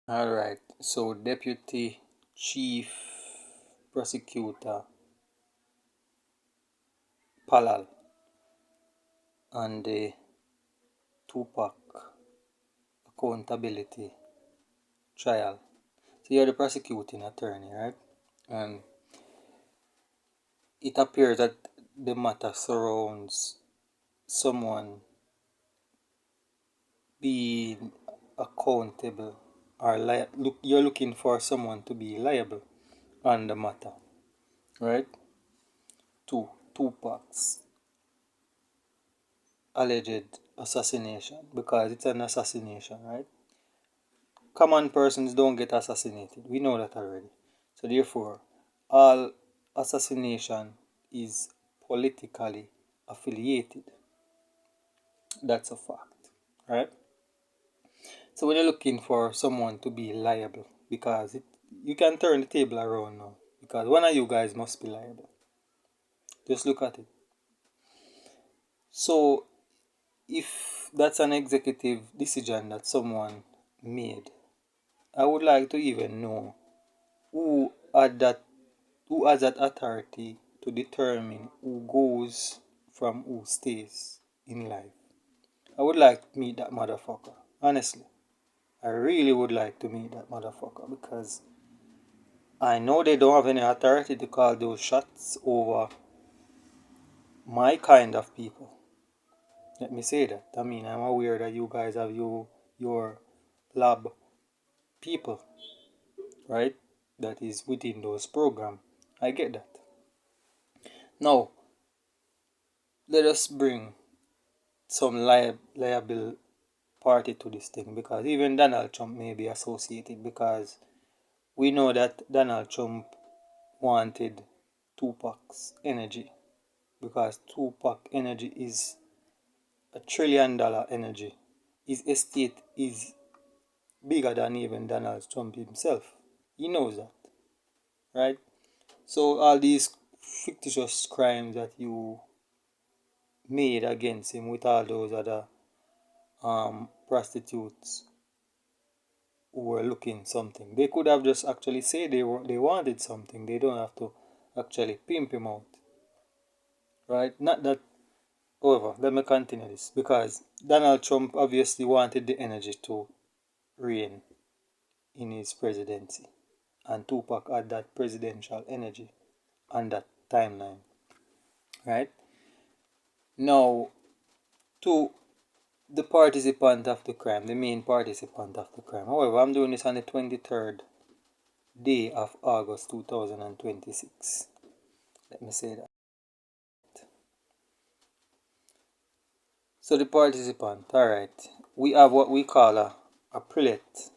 All right. So, Deputy Chief Prosecutor Palal and the Tupac accountability trial. So, you're the prosecuting attorney, right? And it appears that the matter surrounds someone being accountable or you're looking for someone to be liable on the matter, right? Tupac's alleged assassination, because it's an assassination, right? Common persons don't get assassinated. We know that already. So therefore, all assassination is politically affiliated. That's a fact, right? So when you're looking for someone to be liable, because you can turn the table around now, because one of you guys must be liable. Just look at it. So if that's an executive decision that someone made, I would like to even know who had that who has that authority to determine who goes from who stays in life. I would like to meet that motherfucker. Honestly. I really would like to meet that motherfucker because I know they don't have any authority to call those shots over my kind of people. Let me say that. I mean, I'm aware that you guys have your lab people, right? That is within those programs. I get that. Now, let us bring some liable party to this thing, because even Donald Trump may be associated, because we know that Donald Trump wanted Tupac's energy, because Tupac energy is $1 trillion energy. His estate is bigger than even Donald Trump himself. He knows that, right? So all these fictitious crimes that you made against him with all those other prostitutes who were looking something, they could have just actually said they wanted something. They don't have to actually pimp him out, right? Not that. However, let me continue this, because Donald Trump obviously wanted the energy to reign in his presidency, and Tupac had that presidential energy on that timeline, right? Now, to the participant of the crime, the main participant of the crime. However, I'm doing this on the 23rd day of August 2026. Let me say that. So the participant, alright, we have what we call a prelate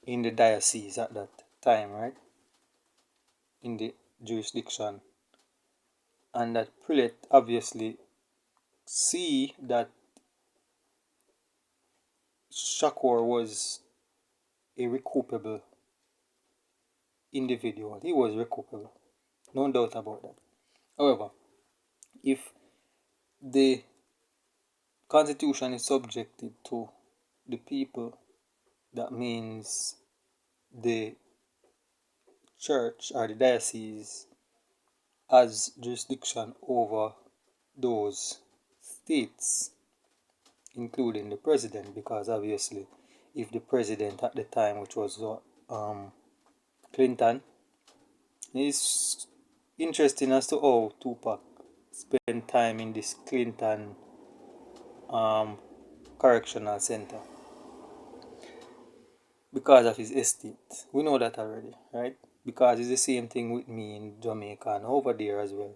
in the diocese at that time, right? In the jurisdiction. And that prelate obviously see that Shakur was a recoupable individual. He was recoupable. No doubt about that. However, if the constitution is subjected to the people, that means the church or the diocese has jurisdiction over those states, including the president, because obviously if the president at the time, which was Clinton, is interesting as to how Tupac spent time in this Clinton um, correctional center because of his estate. We know that already, right? Because it's the same thing with me in Jamaica and over there as well,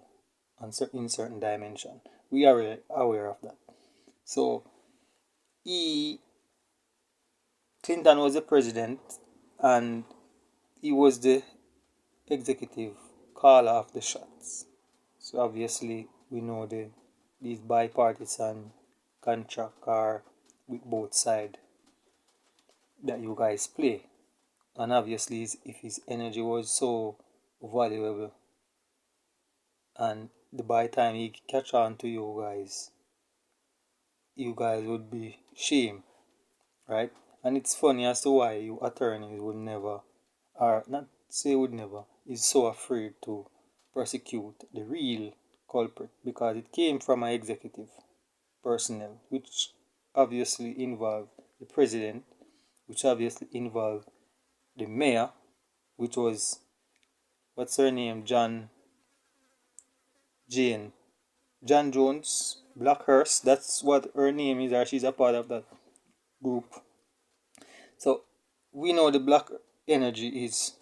in certain dimension. We are aware of that. So he Clinton was the president, and he was the executive caller of the shots. So obviously we know these bipartisan contract are with both sides that you guys play. And obviously if his energy was so valuable, and by the time he catch on to you guys would be shame, right? And it's funny as to why you attorneys would never, or not say would never, is so afraid to prosecute the real culprit because it came from an executive personnel, which obviously involved the president, which obviously involved the mayor, which was, what's her name, Jane, John Jones, Blackhurst. That's what her name is, or she's a part of that group. So we know the black energy is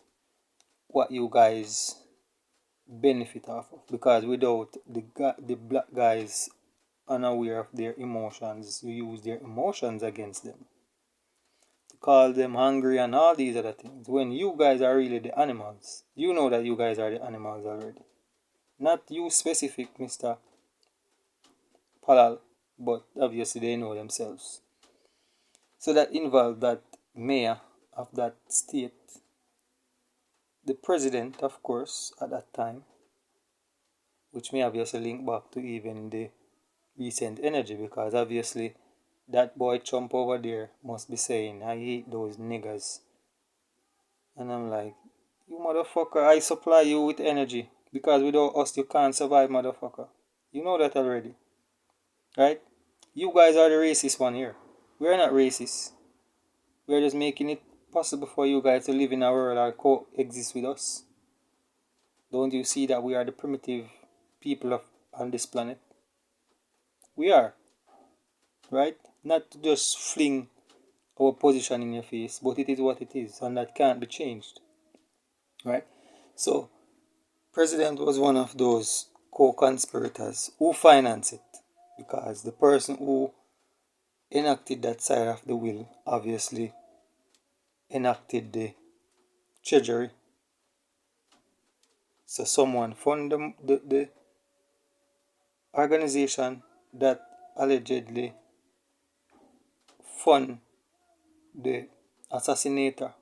what you guys benefit off of because without the black guys unaware of their emotions, you use their emotions against them. To call them hungry and all these other things. When you guys are really the animals, you know that you guys are the animals already. Not you specific, Mr. Palal, but obviously they know themselves. So that involved that mayor of that state, the president, of course, at that time, which may obviously link back to even the recent energy because obviously that boy Trump over there must be saying, I hate those niggas. And I'm like, you motherfucker, I supply you with energy because without us you can't survive, motherfucker. You know that already, right? You guys are the racist one here. We're not racist. We're just making it possible for you guys to live in our world or coexist with us. Don't you see that we are the primitive people on this planet? We are, right? Not to just fling our position in your face, but it is what it is, and that can't be changed, right? So, President was one of those co-conspirators who financed it, because the person who enacted that side of the will obviously enacted the treasury. So someone funded the organization that allegedly fund the assassinator,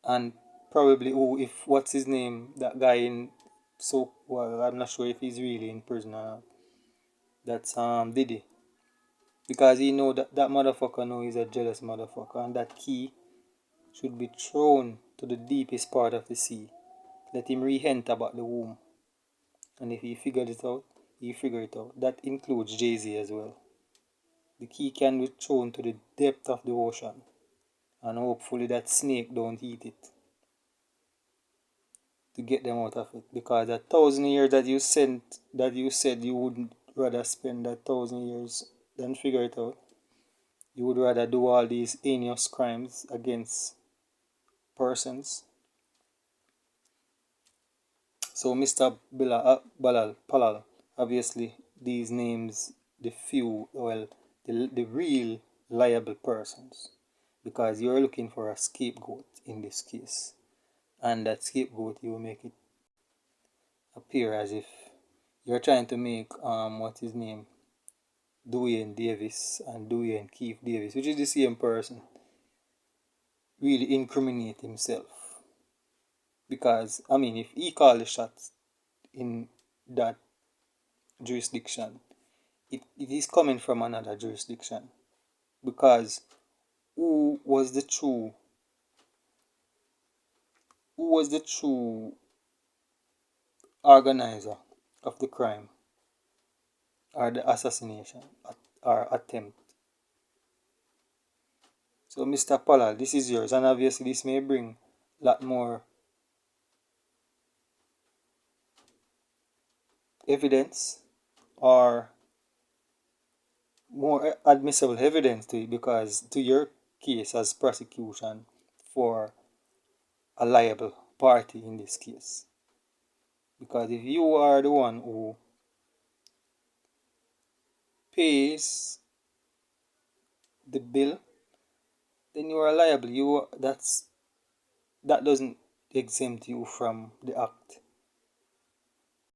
and probably who, if what's his name, that guy in, so well, I'm not sure if he's really in prison or not. That's Diddy, because he know that that motherfucker know he's a jealous motherfucker, and that key should be thrown to the deepest part of the sea. Let him re-hint about the womb, and if he figured it out, he figure it out. That includes Jay-Z as well. The key can be thrown to the depth of the ocean, and hopefully that snake don't eat it to get them out of it. Because that 1,000 years that you said you would rather spend that 1,000 years than figure it out. You would rather do all these heinous crimes against persons. So Mr. Palal, obviously these names, the few, well, the real liable persons, because you're looking for a scapegoat in this case, and that scapegoat, you will make it appear as if you're trying to make what's his name, Dwayne Davis and Dwayne Keith Davis, which is the same person, really incriminate himself. Because I mean, if he called the shots in that jurisdiction, it is coming from another jurisdiction. Because who was the true organizer of the crime or the assassination or attempt? So Mr. Pollard, this is yours, and obviously this may bring a lot more evidence or more admissible evidence to it, because to your case as prosecution for a liable party in this case. Because if you are the one who pays the bill, then you are liable. That doesn't exempt you from the act.